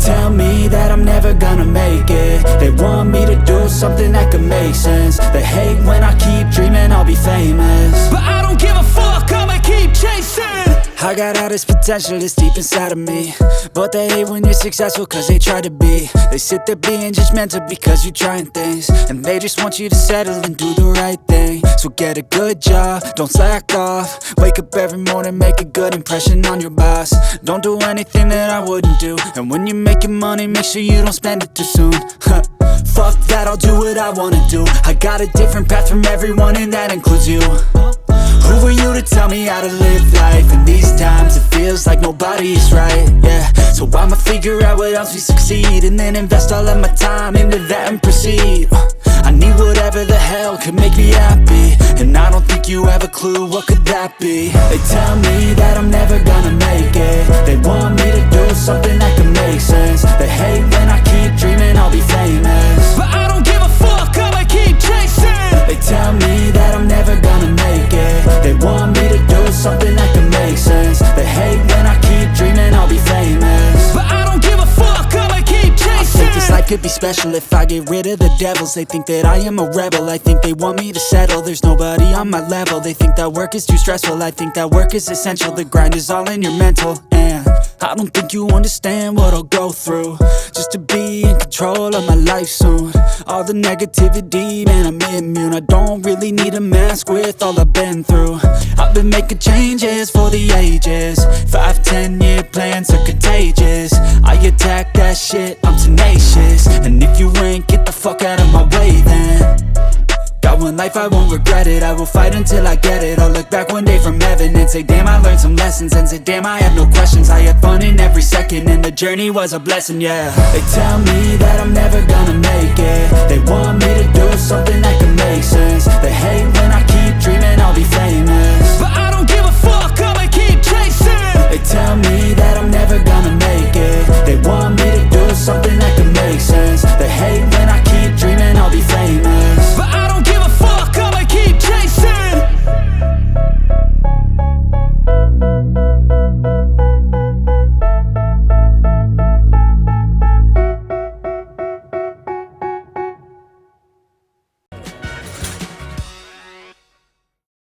tell me that I'm never gonna make it. They want me to do something that could make sense. They hate when I keep dreaming I'll be famous, but I don't give a fuck, I'ma keep chasing. I got all this potential that's deep inside of me, but they hate when you're successful cause they try to be. They sit there being judgmental because you're trying things, and they just want you to settle and do the right thing. So get a good job, don't slack off. Wake up every morning, make a good impression on your boss. Don't do anything that I wouldn't do, and when you're making money, make sure you don't spend it too soon. Fuck that, I'll do what I wanna do. I got a different path from everyone, and that includes you. Who are you to tell me how to live life? In these times it feels like nobody is right, yeah. So I'ma figure out what else we succeed, and then invest all of my time into that and proceed. I need whatever the hell could make me happy, and I don't think you have a clue what could that be. They tell me that I'm never gonna make it. They want me to do something that could make sense. They hate when I keep dreaming I'll be famous, but I don't give a fuck, I'ma keep chasing. They tell me that I'm never gonna make it. They want me to do something that can make sense. They hate when I keep dreaming I'll be famous, but I don't give a fuck, I'ma keep chasing. I think this life could be special if I get rid of the devils. They think that I am a rebel, I think they want me to settle. There's nobody on my level. They think that work is too stressful, I think that work is essential. The grind is all in your mental, and I don't think you understand what I'll go through just to be in control of my life soon. All the negativity, man, I'm immune. I don't really need a mask with all I've been through. I've been making changes for the ages. 5-10 year plans are contagious. I attack that shit, I'm tenacious. And if you ain't, get the fuck out of my way then. Got one life, I won't regret it. I will fight until I get it. I'll look back one day from heaven and say, damn, I learned some lessons. And say, damn, I had no questions. I had fun in every second, and the journey was a blessing, yeah. They tell me that I'm never gonna make it. They want me to do something that can make sense. They hate when I keep dreaming I'll be famous, but I don't give a fuck, I'ma keep chasing. They tell me that I'm